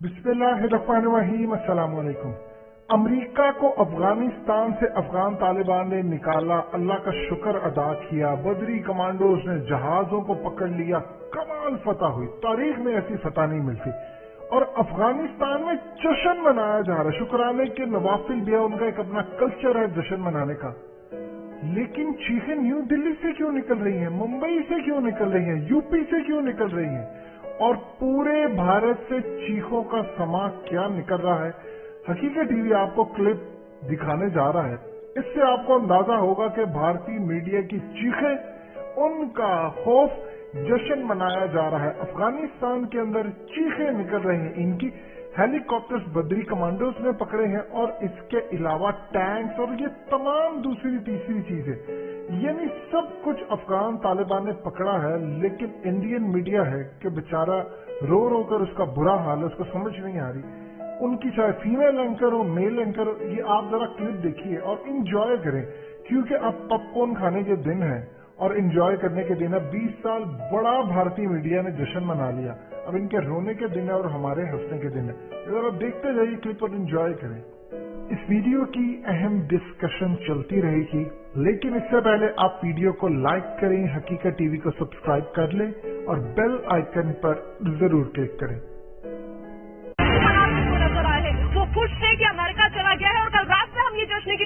बिस्मिल्लाहिर्रहमानिर्रहीम। अस्सलाम वालेकुम। अमरीका को अफगानिस्तान से अफगान तालिबान ने निकाला, अल्लाह का शुक्र अदा किया। बदरी कमांडोज ने जहाजों को पकड़ लिया, कमाल फतह हुई। तारीख में ऐसी फतह नहीं मिलती। और अफगानिस्तान में जश्न मनाया जा रहा है। शुक्राने के नवाफिल भी है, उनका एक अपना कल्चर है जश्न मनाने का। लेकिन चीखें न्यू दिल्ली से क्यों निकल रही हैं, मुंबई से क्यों निकल रही हैं, यूपी से क्यों निकल रही हैं, और पूरे भारत से चीखों का समा क्या निकल रहा है? हकीकत टीवी आपको क्लिप दिखाने जा रहा है। इससे आपको अंदाजा होगा कि भारतीय मीडिया की चीखें, उनका खौफ, जश्न मनाया जा रहा है। अफगानिस्तान के अंदर चीखें निकल रही हैं। इनकी हेलीकॉप्टर्स बदरी कमांडोज ने पकड़े हैं, और इसके अलावा टैंक्स और ये तमाम दूसरी तीसरी चीजें, यानी सब कुछ अफगान तालिबान ने पकड़ा है। लेकिन इंडियन मीडिया है कि बेचारा रो रो कर उसका बुरा हाल है, उसको समझ नहीं आ रही। उनकी चाहे फीमेल एंकर हो, मेल एंकर हो, ये आप जरा क्लिप देखिए और इंजॉय करें, क्योंकि अब पॉपकॉर्न खाने के दिन है और इंजॉय करने के दिन है। 20 साल बड़ा भारतीय मीडिया ने जश्न मना लिया, अब इनके रोने के दिन है और हमारे हंसने के दिन है। अगर आप देखते जाइए क्लिप और इंजॉय करें। इस वीडियो की अहम डिस्कशन चलती रहेगी, लेकिन इससे पहले आप वीडियो को लाइक करें, हकीकत टीवी को सब्सक्राइब कर लें और बेल आइकन पर जरूर क्लिक करें। वो खुश थे कि अमेरिका चला गया है, और कल रात से हम ये जश्न की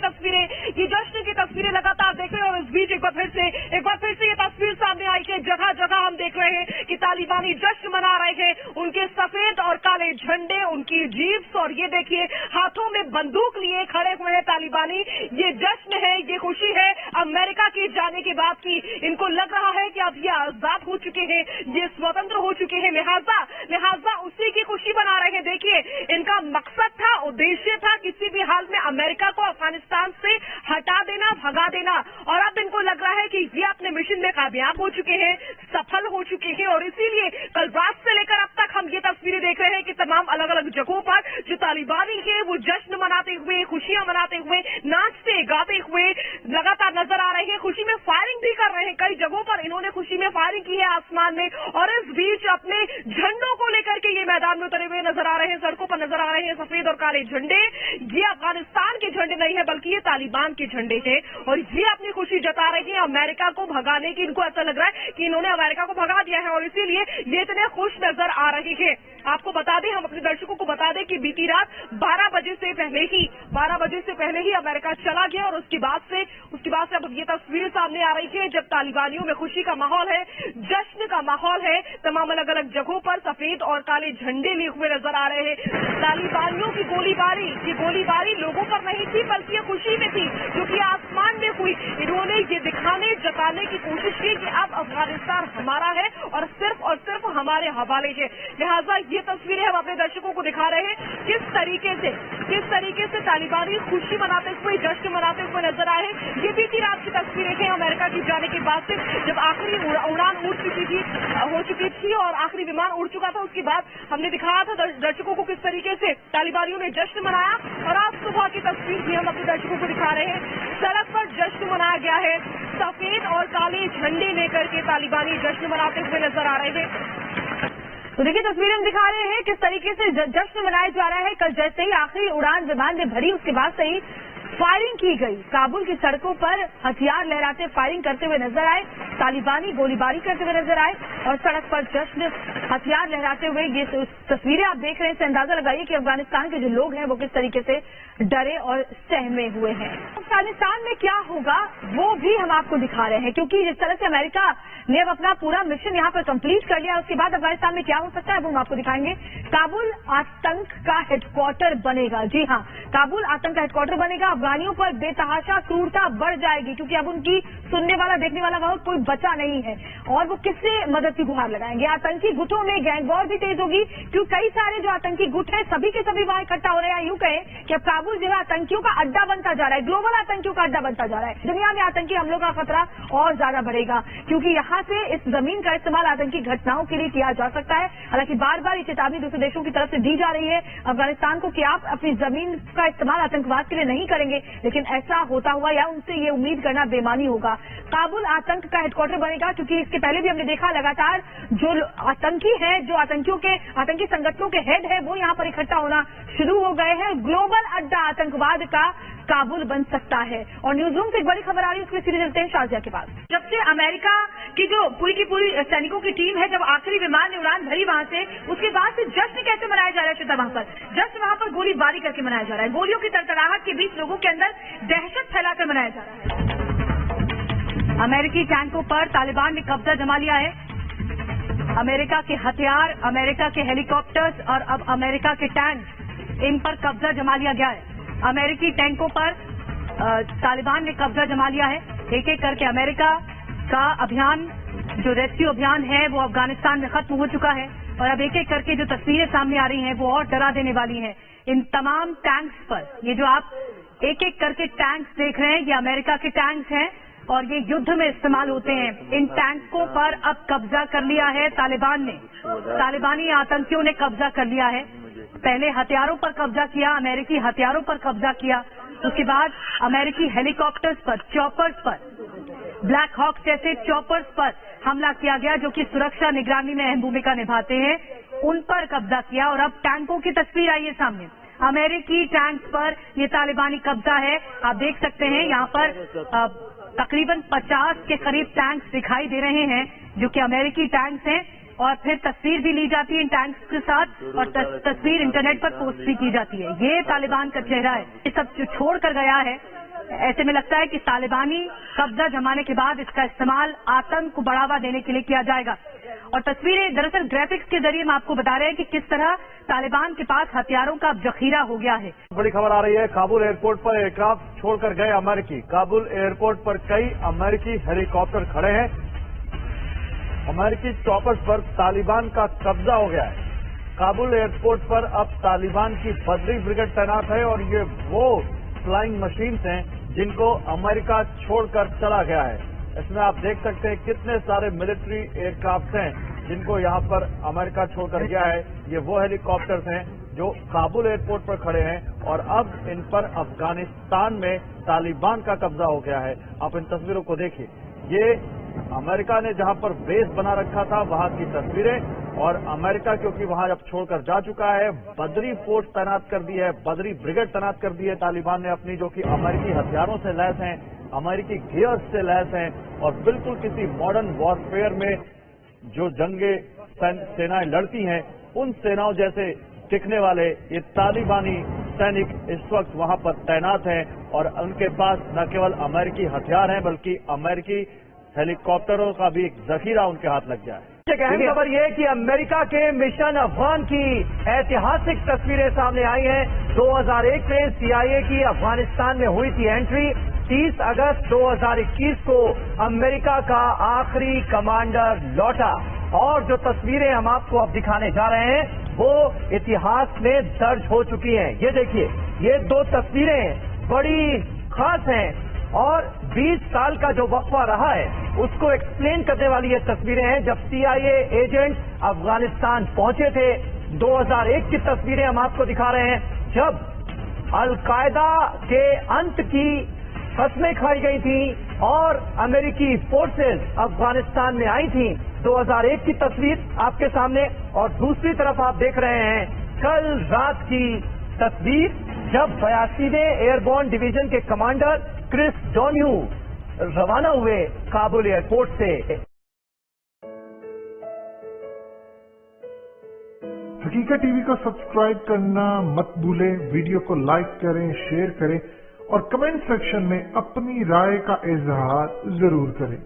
तस्वीरें लगातार देख रहे हैं। और इस बीच एक बार फिर से ये तस्वीर सामने आई कि जगह जगह हम देख रहे हैं कि तालिबानी जश्न मना रहे हैं। उनके सफेद और काले झंडे, उनकी जीप्स, और ये देखिए हाथों में बंदूक लिए खड़े हुए हैं तालिबानी। ये जश्न है, ये खुशी है अमेरिका के जाने के बाद की। इनको लग रहा है कि अब ये आजाद हो चुके हैं, ये स्वतंत्र हो चुके हैं, लिहाजा उसी की खुशी मना रहे हैं। देखिए, इनका मकसद था, उद्देश्य था किसी भी हाल में अमेरिका को अफगानिस्तान से हटा देना, भगा देना, और अब इनको लग रहा है कि ये अपने मिशन में कामयाब हो चुके हैं, सफल हो चुके हैं। और इसीलिए कल रात से लेकर अब तक हम ये तस्वीरें देख रहे हैं कि तमाम अलग अलग जगहों पर जो तालिबानी है वो जश्न मनाते हुए, खुशियां मनाते हुए, नाचते गाते हुए लगातार नजर आ रहे हैं। खुशी में फायरिंग भी कर रहे हैं, कई जगहों पर इन्होंने खुशी में फायरिंग की है आसमान में। और इस बीच अपने झंडों को लेकर के ये मैदान में उतरे हुए नजर आ रहे हैं, सड़कों पर नजर आ रहे हैं सफेद और काले झंडे। ये अफगानिस्तान के झंडे नहीं है, बल्कि ये तालिबान के झंडे हैं, और ये अपनी खुशी जता रहे हैं अमेरिका को भगाने की। इनको ऐसा लग रहा है कि इन्होंने अमेरिका को भगा दिया है, और इसीलिए ये इतने खुश नजर आ रहे हैं। आपको बता दें, हम अपने दर्शकों को बता दें कि बीती रात 12 बजे से पहले ही अमेरिका चला गया, और उसके बाद से अब ये तस्वीरें सामने आ रही है जब तालिबानियों में खुशी का माहौल है, जश्न का माहौल है। तमाम अलग अलग जगहों पर सफेद और काले झंडे लिए हुए नजर आ रहे हैं। तालिबानियों की गोलीबारी लोगों पर नहीं थी, बल्कि ये खुशी में थी, क्योंकि आसमान में हुई। इन्होंने ये जताने की कोशिश की कि अब अफगानिस्तान हमारा है और सिर्फ हमारे हवाले है। लिहाजा ये तस्वीरें हम अपने दर्शकों को दिखा रहे हैं किस तरीके से तालिबानी खुशी मनाते हुए, जश्न मनाते हुए नजर आए हैं। ये बीती रात की तस्वीरें हैं अमेरिका की जाने के बाद से, जब आखिरी उड़ान हो चुकी थी और आखिरी विमान उड़ चुका था। उसके बाद हमने दिखाया था दर्शकों को किस तरीके से तालिबानियों ने जश्न मनाया, और आज सुबह की तस्वीर भी हम अपने दर्शकों को दिखा रहे हैं। सड़क पर जश्न मनाया गया है, सफेद और काले झंडे लेकर के तालिबानी जश्न मनाते हुए नजर आ रहे हैं। तो देखिए, तस्वीरें हम दिखा रहे हैं किस तरीके से जश्न मनाया जा रहा है। कल जैसे ही आखिरी उड़ान विमान ने भरी, उसके बाद से ही फायरिंग की गई। काबुल की सड़कों पर हथियार लहराते फायरिंग करते हुए नजर आए तालिबानी, गोलीबारी करते हुए नजर आए, और सड़क पर जश्न, हथियार लहराते हुए। ये तस्वीरें आप देख रहे हैं, इससे अंदाजा लगाइए कि अफगानिस्तान के जो लोग हैं वो किस तरीके से डरे और सहमे हुए हैं। अफगानिस्तान में क्या होगा वो भी हम आपको दिखा रहे हैं, क्योंकि जिस तरह से अमेरिका ने अब अपना पूरा मिशन यहाँ पर कंप्लीट कर लिया, उसके बाद अफगानिस्तान में क्या हो सकता है वो हम आपको दिखाएंगे। काबुल आतंक का हेडक्वार्टर बनेगा। जी हाँ, काबुल आतंक का हेडक्वार्टर बनेगा। अफगानियों पर बेतहाशा क्रूरता बढ़ जाएगी, क्योंकि अब उनकी सुनने वाला, देखने वाला वहां कोई बचा नहीं है, और वो किससे मदद की गुहार लगाएंगे। आतंकी गुटों में गैंग वॉर भी तेज होगी, क्योंकि कई सारे जो आतंकी गुट है सभी के सभी वहां इकट्ठा हो रहे हैं। यूं कहें कि अब काबुल जो है आतंकियों का अड्डा बनता जा रहा है, ग्लोबल आतंकियों का अड्डा बनता जा रहा है। दुनिया में आतंकी हमलों का खतरा और ज्यादा बढ़ेगा, क्योंकि यहाँ से इस जमीन का इस्तेमाल आतंकी घटनाओं के लिए किया जा सकता है। हालांकि बार बार ये चेतावनी दूसरे देशों की तरफ से दी जा रही है अफगानिस्तान को कि आप अपनी जमीन का इस्तेमाल आतंकवाद के लिए नहीं करेंगे, लेकिन ऐसा होता हुआ या उनसे ये उम्मीद करना बेमानी होगा। काबुल आतंक का हेडक्वार्टर बनेगा, क्योंकि इसके पहले भी हमने देखा लगातार जो आतंकी है, जो आतंकी संगठनों के हेड है, वो यहाँ पर इकट्ठा होना शुरू हो गए हैं। ग्लोबल अड्डा आतंकवाद का काबुल बन सकता है। और न्यूज रूम से एक बड़ी खबर आ रही है, उसके सीधे चलते हैं शाजिया के पास। जब से अमेरिका की जो पूरी की पूरी सैनिकों की टीम है, जब आखिरी विमान ने उड़ान भरी वहां से, उसके बाद से जश्न कैसे मनाया जा रहा है श्वेता? वहां पर जश्न वहां पर गोलीबारी करके मनाया जा रहा है। गोलियों की तड़तड़ाहट के बीच लोगों के अंदर दहशत फैलाकर मनाया जा रहा है। अमेरिकी टैंकों पर तालिबान ने कब्जा जमा लिया है। अमेरिका के हथियार, अमेरिका के हेलीकॉप्टर्स और अब अमेरिका के टैंक, इन पर कब्जा जमा लिया गया है। अमेरिकी टैंकों पर तालिबान ने कब्जा जमा लिया है। एक एक करके अमेरिका का अभियान, जो रेस्क्यू अभियान है, वो अफगानिस्तान में खत्म हो चुका है। और अब एक एक करके जो तस्वीरें सामने आ रही हैं, वो और डरा देने वाली हैं। इन तमाम टैंक्स पर, ये जो आप एक एक करके टैंक्स देख रहे हैं, ये अमेरिका के टैंक्स हैं और ये युद्ध में इस्तेमाल होते हैं। इन टैंकों पर अब कब्जा कर लिया है तालिबान ने, तालिबानी आतंकियों ने कब्जा कर लिया है। पहले हथियारों पर कब्जा किया, अमेरिकी हथियारों पर कब्जा किया, उसके बाद अमेरिकी हेलीकॉप्टर्स पर, चॉपर्स पर, ब्लैक हॉक जैसे चॉपर्स पर हमला किया गया, जो कि सुरक्षा निगरानी में अहम भूमिका निभाते हैं, उन पर कब्जा किया। और अब टैंकों की तस्वीर आई है सामने, अमेरिकी टैंक्स पर ये तालिबानी कब्जा है। आप देख सकते हैं यहाँ पर तकरीबन 50 के करीब टैंक्स दिखाई दे रहे हैं, जो कि अमेरिकी टैंक्स हैं। और फिर तस्वीर भी ली जाती है इन टैंक्स के साथ, और तस्वीर इंटरनेट पर पोस्ट भी की जाती है। ये तालिबान का चेहरा है, ये सब जो छोड़ कर गया है। ऐसे में लगता है कि तालिबानी कब्जा जमाने के बाद इसका इस्तेमाल आतंक को बढ़ावा देने के लिए किया जाएगा। और तस्वीरें दरअसल ग्राफिक्स के जरिए हम आपको बता रहे हैं कि किस तरह तालिबान के पास हथियारों का जखीरा हो गया है। बड़ी खबर आ रही है, काबुल एयरपोर्ट पर एयरक्राफ्ट छोड़कर गए अमेरिकी। काबुल एयरपोर्ट पर कई अमेरिकी हेलीकॉप्टर खड़े हैं। अमेरिकी चॉपर्स पर तालिबान का कब्जा हो गया है। काबुल एयरपोर्ट पर अब तालिबान की बदरी ब्रिगेड तैनात है और ये वो फ्लाइंग मशीन्स हैं जिनको अमेरिका छोड़कर चला गया है। इसमें आप देख सकते हैं कितने सारे मिलिट्री एयरक्राफ्ट हैं जिनको यहाँ पर अमेरिका छोड़कर गया है। ये वो हेलीकॉप्टर्स हैं जो काबुल एयरपोर्ट पर खड़े हैं और अब इन पर अफगानिस्तान में तालिबान का कब्जा हो गया है। आप इन तस्वीरों को देखिए, ये अमेरिका ने जहां पर बेस बना रखा था वहां की तस्वीरें, और अमेरिका क्योंकि वहां अब छोड़कर जा चुका है, बदरी फोर्स तैनात कर दी है, बदरी ब्रिगेड तैनात कर दी है तालिबान ने अपनी, जो कि अमेरिकी हथियारों से लैस हैं, अमेरिकी गियर्स से लैस हैं और बिल्कुल किसी मॉडर्न वॉरफेयर में जो जंगे सेनाएं लड़ती हैं उन सेनाओं जैसे टिकने वाले ये तालिबानी सैनिक इस वक्त वहां पर तैनात हैं। और उनके पास न केवल अमेरिकी हथियार हैं बल्कि अमेरिकी हेलीकॉप्टरों का भी एक जखीरा उनके हाथ लग गया है। एक अहम खबर यह है कि अमेरिका के मिशन अफगान की ऐतिहासिक तस्वीरें सामने आई हैं। 2001 में CIA की अफगानिस्तान में हुई थी एंट्री। 30 अगस्त 2021 को अमेरिका का आखिरी कमांडर लौटा और जो तस्वीरें हम आपको अब दिखाने जा रहे हैं वो इतिहास में दर्ज हो चुकी हैं। ये देखिए, ये दो तस्वीरें बड़ी खास हैं और 20 साल का जो वक्फा रहा है उसको एक्सप्लेन करने वाली ये तस्वीरें हैं। जब CIA एजेंट अफगानिस्तान पहुंचे थे, 2001 की तस्वीरें हम आपको दिखा रहे हैं, जब अल-कायदा के अंत की कस्में खाई गई थी और अमेरिकी फोर्सेस अफगानिस्तान में आई थी। 2001 की तस्वीर आपके सामने, और दूसरी तरफ आप देख रहे हैं कल रात की तस्वीर, जब 82वें एयरबोर्न डिवीजन के कमांडर क्रिस डोन्यू रवाना हुए काबुल एयरपोर्ट से। हकीकत टीवी को सब्सक्राइब करना मत भूलें, वीडियो को लाइक करें, शेयर करें और कमेंट सेक्शन में अपनी राय का इजहार जरूर करें।